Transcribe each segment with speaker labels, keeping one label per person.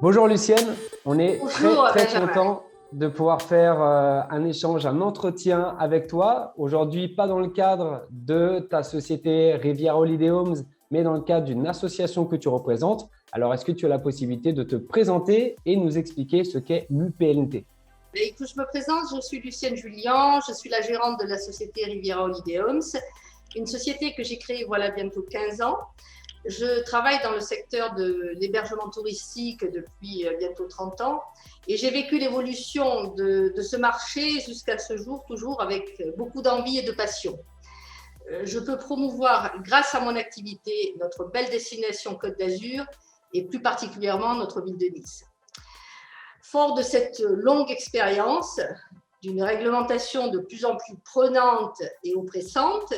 Speaker 1: Bonjour Lucienne, on est
Speaker 2: Bonjour
Speaker 1: très
Speaker 2: Benjamin.
Speaker 1: content de pouvoir faire un échange, un entretien avec toi. Aujourd'hui, pas dans le cadre de ta société Riviera Holiday Homes, mais dans le cadre d'une association que tu représentes. Alors, est-ce que tu as la possibilité de te présenter et nous expliquer ce qu'est l'UPLT?
Speaker 2: Écoute, je me présente, je suis Lucienne Julien, je suis la gérante de la société Riviera Holiday Homes, une société que j'ai créée voilà bientôt 15 ans. Je travaille dans le secteur de l'hébergement touristique depuis bientôt 30 ans et j'ai vécu l'évolution de ce marché jusqu'à ce jour, toujours avec beaucoup d'envie et de passion. Je peux promouvoir, grâce à mon activité, notre belle destination Côte d'Azur et plus particulièrement notre ville de Nice. Fort de cette longue expérience, d'une réglementation de plus en plus prenante et oppressante,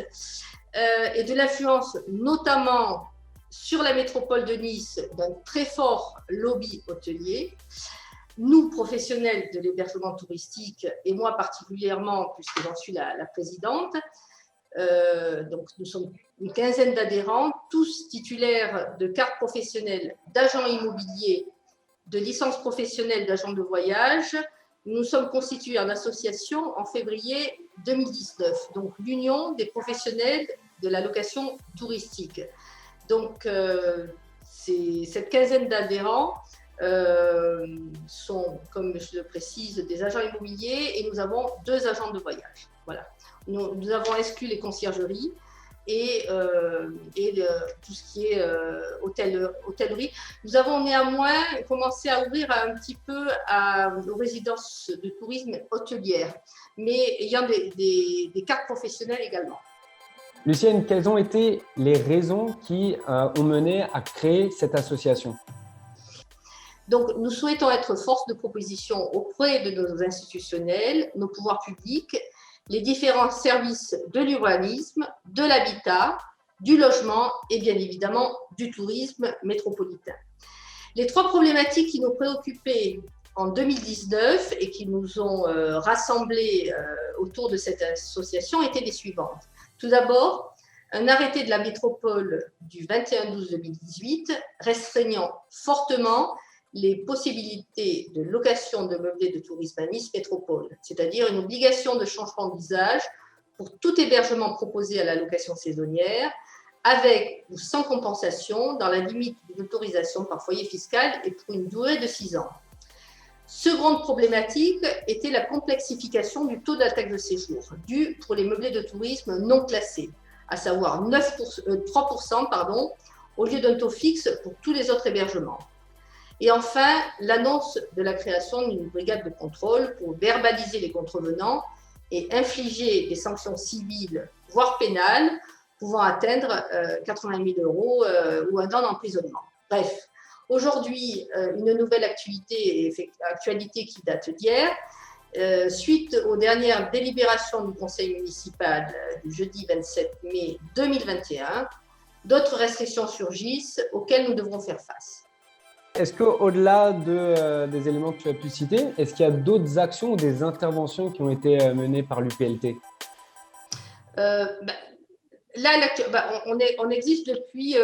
Speaker 2: et de l'influence notamment sur la métropole de Nice d'un très fort lobby hôtelier, nous, professionnels de l'hébergement touristique, et moi particulièrement, puisque j'en suis la présidente, donc nous sommes une quinzaine d'adhérents, tous titulaires de cartes professionnelles d'agents immobiliers, de licence professionnelle d'agent de voyage. Nous sommes constitués en association en février 2019, donc l'Union des professionnels de la location touristique. Donc, cette quinzaine d'adhérents sont, comme je le précise, des agents immobiliers et nous avons 2 agents de voyage. Voilà. Nous avons exclu les conciergeries et tout ce qui est hôtellerie. Nous avons néanmoins commencé à ouvrir un petit peu aux résidences de tourisme hôtelières, mais ayant des cartes professionnelles également.
Speaker 1: Lucienne, quelles ont été les raisons qui ont mené à créer cette association?
Speaker 2: Donc, nous souhaitons être force de proposition auprès de nos institutionnels, nos pouvoirs publics, les différents services de l'urbanisme, de l'habitat, du logement et bien évidemment du tourisme métropolitain. Les 3 problématiques qui nous préoccupaient en 2019 et qui nous ont rassemblés autour de cette association étaient les suivantes. Tout d'abord, un arrêté de la métropole du 21/12/2018 restreignant fortement les possibilités de location de meublés de tourisme à Nice Métropole, c'est-à-dire une obligation de changement d'usage pour tout hébergement proposé à la location saisonnière, avec ou sans compensation, dans la limite d'une autorisation par foyer fiscal et pour une durée de 6 ans. Seconde problématique était la complexification du taux de la taxe de séjour, due pour les meublés de tourisme non classés, à savoir 3% au lieu d'un taux fixe pour tous les autres hébergements. Et enfin, l'annonce de la création d'une brigade de contrôle pour verbaliser les contrevenants et infliger des sanctions civiles, voire pénales, pouvant atteindre 80 000 € ou 1 an d'emprisonnement. Bref, aujourd'hui, une nouvelle actualité qui date d'hier. Suite aux dernières délibérations du conseil municipal du jeudi 27 mai 2021, d'autres restrictions surgissent auxquelles nous devrons faire face.
Speaker 1: Est-ce qu'au-delà des éléments que tu as pu citer, est-ce qu'il y a d'autres actions ou des interventions qui ont été menées par l'UPLT?
Speaker 2: Là, on existe depuis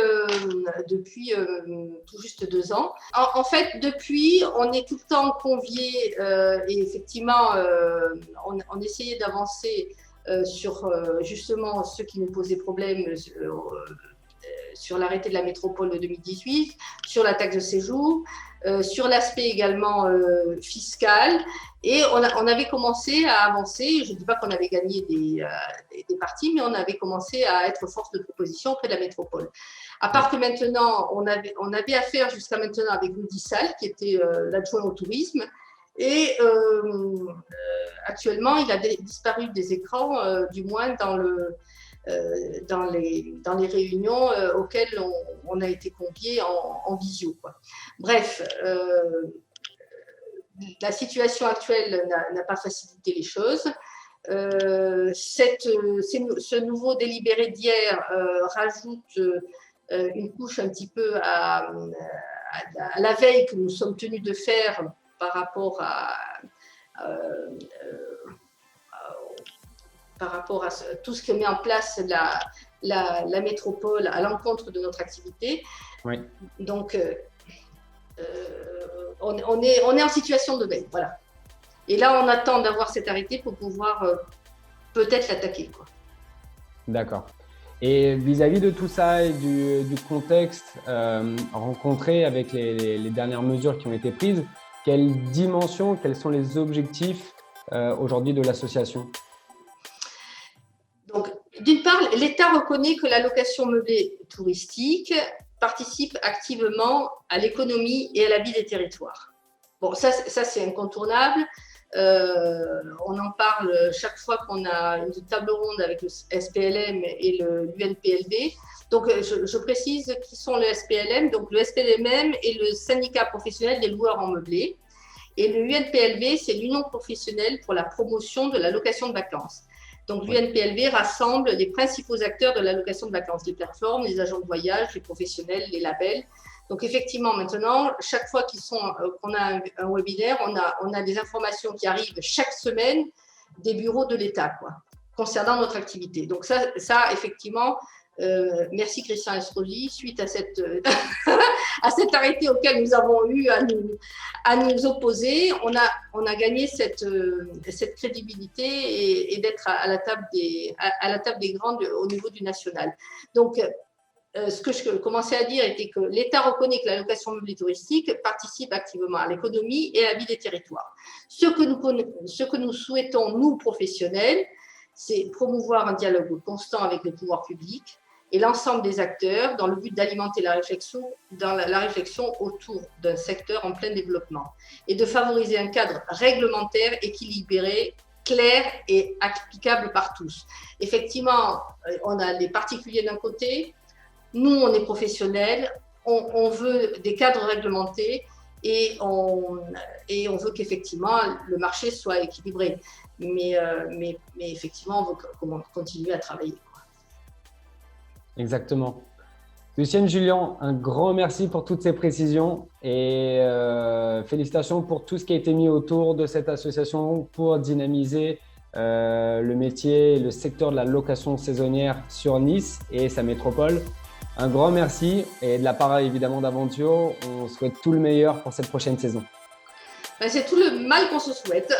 Speaker 2: tout juste 2 ans. En fait, depuis, on est tout le temps conviés et effectivement, on essayait d'avancer sur justement ce qui nous posait problème sur l'arrêté de la métropole de 2018, sur la taxe de séjour, sur l'aspect également fiscal. Et on avait commencé à avancer. Je ne dis pas qu'on avait gagné des parties, mais on avait commencé à être force de proposition auprès de la métropole. À part que maintenant, on avait affaire jusqu'à maintenant avec Rudy Sall, qui était l'adjoint au tourisme. Et actuellement, il a disparu des écrans, du moins dans les réunions auxquelles on a été conviés en visio, quoi. Bref, la situation actuelle n'a pas facilité les choses. Ce nouveau délibéré d'hier rajoute une couche un petit peu à la veille que nous sommes tenus de faire par rapport à tout ce que met en place la métropole à l'encontre de notre activité.
Speaker 1: Oui.
Speaker 2: Donc, on est en situation de veille, voilà. Et là, on attend d'avoir cet arrêté pour pouvoir peut-être l'attaquer, quoi.
Speaker 1: D'accord. Et vis-à-vis de tout ça et du contexte rencontré avec les dernières mesures qui ont été prises, quelle dimension, quels sont les objectifs aujourd'hui de l'association?
Speaker 2: Donc, d'une part, l'État reconnaît que la location meublée touristique participe activement à l'économie et à la vie des territoires. Bon, ça c'est incontournable. On en parle chaque fois qu'on a une table ronde avec le SPLM et l'UNPLV. Donc, je précise qui sont le SPLM. Donc, le SPLM est le syndicat professionnel des loueurs en meublé. Et le UNPLV, c'est l'Union professionnelle pour la promotion de la location de vacances. Donc, l'UNPLV rassemble les principaux acteurs de la location de vacances, les plateformes, les agents de voyage, les professionnels, les labels. Donc, effectivement, maintenant, chaque fois qu'on a un webinaire, on a des informations qui arrivent chaque semaine des bureaux de l'État, quoi, concernant notre activité. Donc, ça effectivement, merci Christian Estrosi, suite à à cet arrêté auquel nous avons eu à nous opposer, on a gagné cette crédibilité et d'être à la table des grands au niveau du national. Donc, ce que je commençais à dire était que l'État reconnaît que la location meublée touristique participe activement à l'économie et à la vie des territoires. Ce que nous souhaitons, nous, professionnels, c'est promouvoir un dialogue constant avec le pouvoir public et l'ensemble des acteurs dans le but d'alimenter la réflexion autour d'un secteur en plein développement et de favoriser un cadre réglementaire équilibré, clair et applicable par tous. Effectivement, on a les particuliers d'un côté, nous, on est professionnels, on veut des cadres réglementés et on veut qu'effectivement le marché soit équilibré. Mais effectivement, on veut continuer à travailler.
Speaker 1: Exactement. Lucienne Julien, un grand merci pour toutes ces précisions et félicitations pour tout ce qui a été mis autour de cette association pour dynamiser le métier et le secteur de la location saisonnière sur Nice et sa métropole. Un grand merci et de la part évidemment d'Aventio, on souhaite tout le meilleur pour cette prochaine saison.
Speaker 2: C'est tout le mal qu'on se souhaite.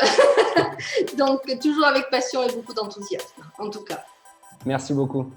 Speaker 2: Donc toujours avec passion et beaucoup d'enthousiasme, en tout cas.
Speaker 1: Merci beaucoup.